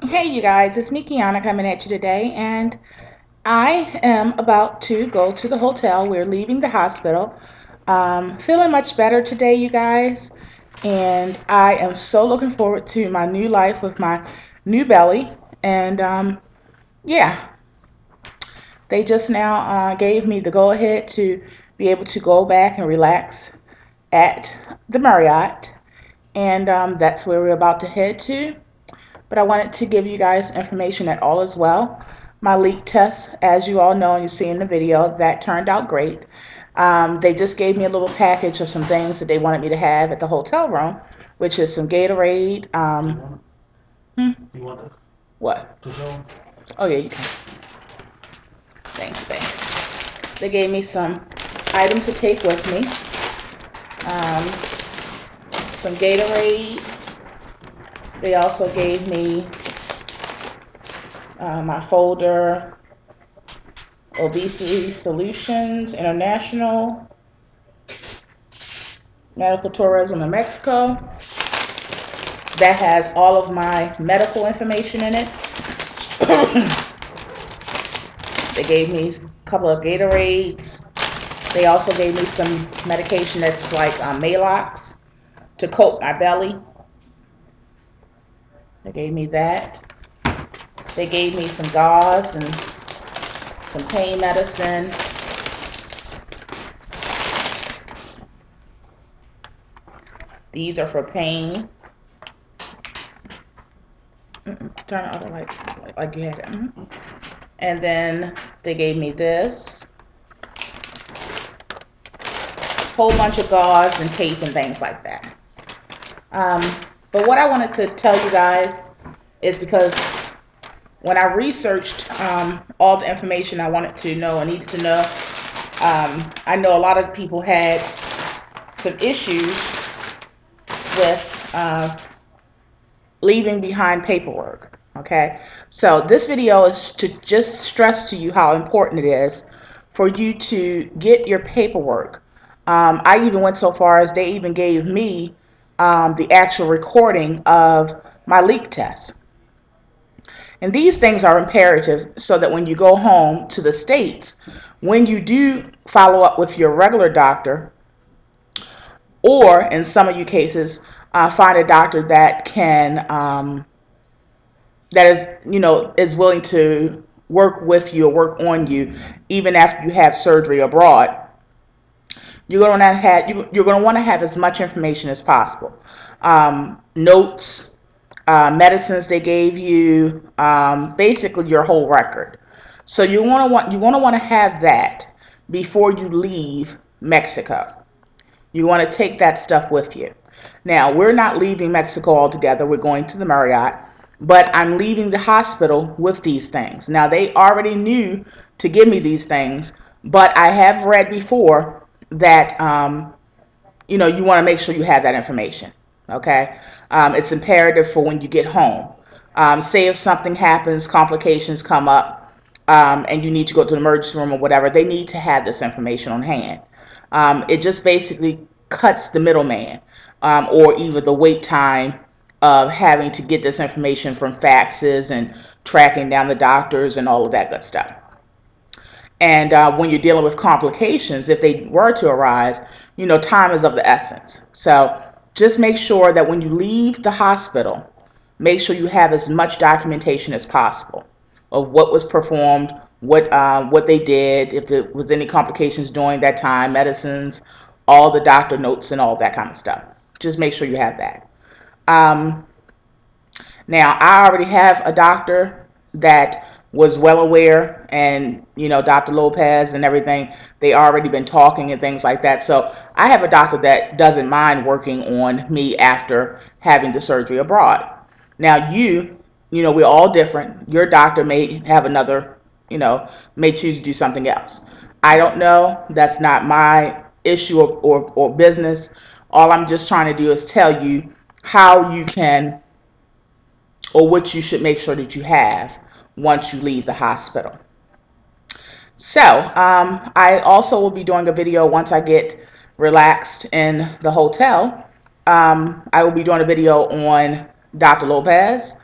Hey you guys, it's me Kiana coming at you today, and I am about to go to the hotel. We're leaving the hospital. Feeling much better today, you guys, and I am so looking forward to my new life with my new belly. And yeah, they just now gave me the go ahead to be able to go back and relax at the Marriott, and that's where we're about to head to. But I wanted to give you guys information that all is well. My leak test, as you all know and you see in the video, that turned out great. They just gave me a little package of some things that they wanted me to have at the hotel room, which is some Gatorade. Hmm? What? Oh yeah, you can. Thank you, thank you. They gave me some items to take with me. Um, some Gatorade. They also gave me my folder, Obesity Solutions International, Medical Tourism in Mexico. That has all of my medical information in it. They gave me a couple of Gatorades. They also gave me some medication that's like Malox to coat my belly. They gave me that. They gave me some gauze and some pain medicine. These are for pain. Turn on the light like you had it. And then they gave me this whole bunch of gauze and tape and things like that. But what I wanted to tell you guys is because when I researched all the information I wanted to know and needed to know, I know a lot of people had some issues with leaving behind paperwork. Okay, so this video is to just stress to you how important it is for you to get your paperwork. I even went so far as they even gave me the actual recording of my leak test. And these things are imperative so that when you go home to the States, when you do follow up with your regular doctor, or in some of you cases, find a doctor that can that is willing to work with you or work on you even after you have surgery abroad. You're going to want to have as much information as possible. Notes, medicines they gave you, basically your whole record. So you want to have that before you leave Mexico. You want to take that stuff with you. Now, we're not leaving Mexico altogether. We're going to the Marriott, but I'm leaving the hospital with these things. Now, they already knew to give me these things, but I have read before that you want to make sure you have that information. Okay, it's imperative for when you get home. Say if something happens, complications come up, and you need to go to the emergency room or whatever, they need to have this information on hand. It just basically cuts the middleman, or even the wait time of having to get this information from faxes and tracking down the doctors and all of that good stuff. And when you're dealing with complications, if they were to arise, time is of the essence. So just make sure that when you leave the hospital, make sure you have as much documentation as possible of what was performed, what they did, if there was any complications during that time, medicines, all the doctor notes and all that kind of stuff. Just make sure you have that. Um, Now, I already have a doctor that was well aware, and Dr. Lopez and everything, they already been talking and things like that. So I have a doctor that doesn't mind working on me after having the surgery abroad. Now, we're all different. Your doctor may have another, may choose to do something else. I don't know. That's not my issue or business. All I'm just trying to do is tell you how you can, or what you should make sure that you have once you leave the hospital. So I also will be doing a video once I get relaxed in the hotel. I will be doing a video on Dr. Lopez.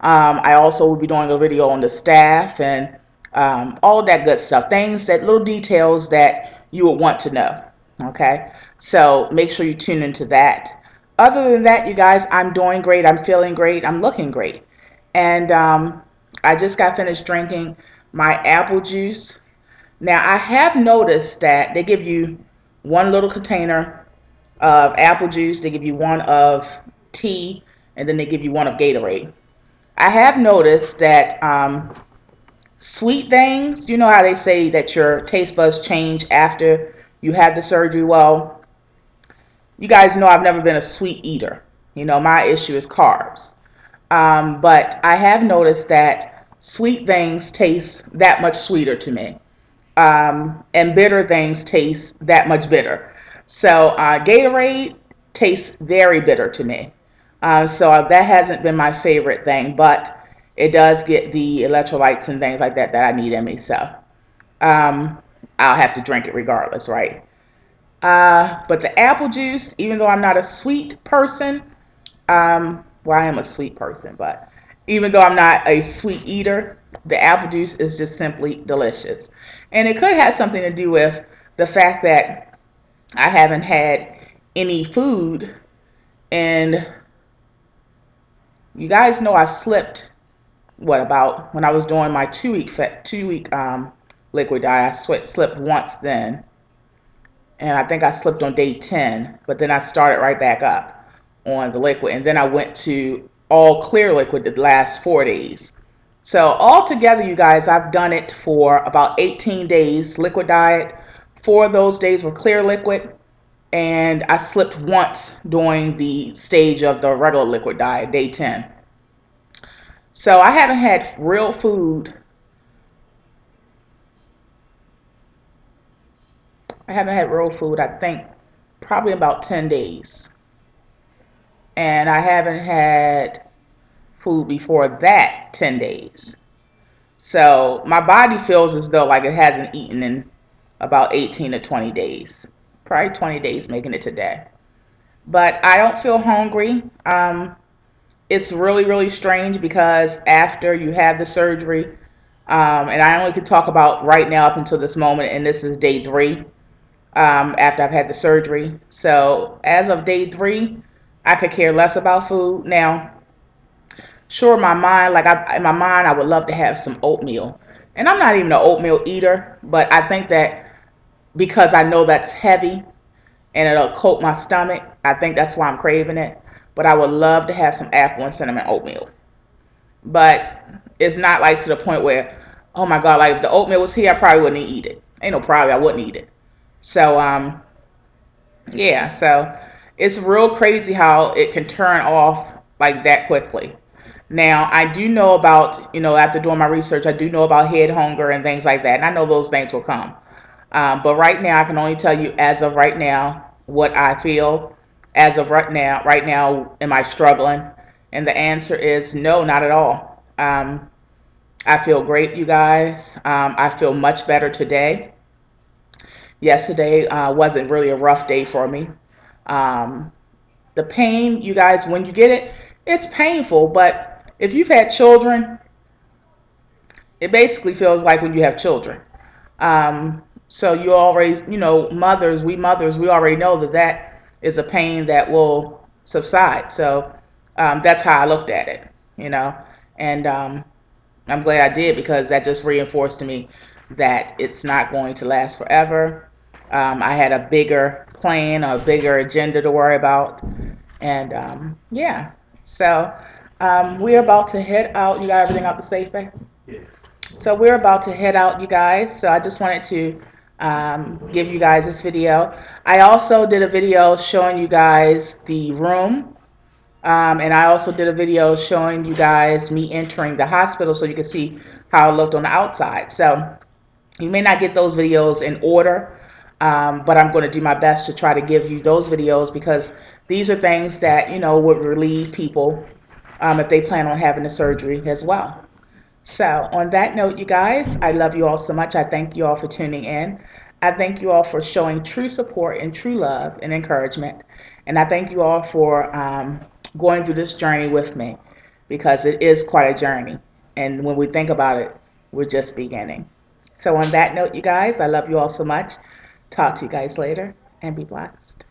I also will be doing a video on the staff and all of that good stuff. Things that little details that you would want to know. Okay, so make sure you tune into that. Other than that, you guys, I'm doing great. I'm feeling great. I'm looking great. And I just got finished drinking my apple juice. Now, I have noticed that they give you one little container of apple juice, they give you one of tea, and then they give you one of Gatorade. I have noticed that sweet things, you know how they say that your taste buds change after you have the surgery? Well, you guys know I've never been a sweet eater. You know, my issue is carbs. But I have noticed that sweet things taste that much sweeter to me. And bitter things taste that much bitter. So Gatorade tastes very bitter to me. So that hasn't been my favorite thing, but it does get the electrolytes and things like that that I need in me. So I'll have to drink it regardless, right? But the apple juice, even though I'm not a sweet person, well, I am a sweet person, but even though I'm not a sweet eater, the apple juice is just simply delicious. And it could have something to do with the fact that I haven't had any food. And you guys know I slipped, what, about when I was doing my two-week liquid diet. I slipped once then. And I think I slipped on day 10, but then I started right back up on the liquid. And then I went to all clear liquid the last 4 days. So altogether, you guys, I've done it for about 18 days, liquid diet. 4 of those days were clear liquid. And I slipped once during the stage of the regular liquid diet, day 10. So I haven't had real food. I haven't had real food, I think, probably about 10 days. And I haven't had food before that 10 days. So my body feels as though like it hasn't eaten in about 18 to 20 days. Probably 20 days making it today. But I don't feel hungry. It's really, really strange because after you have the surgery, and I only can talk about right now up until this moment, and this is day 3 after I've had the surgery. So as of day 3, I could care less about food. Now, sure, my mind, like in my mind, I would love to have some oatmeal. And I'm not even an oatmeal eater, but I think that because I know that's heavy and it'll coat my stomach, I think that's why I'm craving it. But I would love to have some apple and cinnamon oatmeal. But it's not like to the point where, oh my God, like if the oatmeal was here, I probably wouldn't eat it. Ain't no probably, I wouldn't eat it. So, yeah, so it's real crazy how it can turn off like that quickly. Now, I do know about, you know, after doing my research, I do know about head hunger and things like that. And I know those things will come. But right now, I can only tell you as of right now what I feel. As of right now, am I struggling? And the answer is no, not at all. I feel great, you guys. I feel much better today. Yesterday wasn't really a rough day for me. The pain, you guys, when you get it, it's painful. But if you've had children, it basically feels like when you have children. So you already, you know, we already know that that is a pain that will subside. So that's how I looked at it, you know. And I'm glad I did, because that just reinforced to me that it's not going to last forever. I had a bigger plan, a bigger agenda to worry about. And yeah, so we're about to head out. You got everything out the safe, babe? Yeah. So we're about to head out, you guys. So I just wanted to give you guys this video. I also did a video showing you guys the room. And I also did a video showing you guys me entering the hospital so you can see how it looked on the outside. So you may not get those videos in order, but I'm going to do my best to try to give you those videos, because these are things that, you know, would relieve people if they plan on having the surgery as well. So on that note, you guys, I love you all so much. I thank you all for tuning in. I thank you all for showing true support and true love and encouragement. And I thank you all for going through this journey with me. because it is quite a journey. And when we think about it, we're just beginning. So on that note, you guys, I love you all so much. Talk to you guys later and be blessed.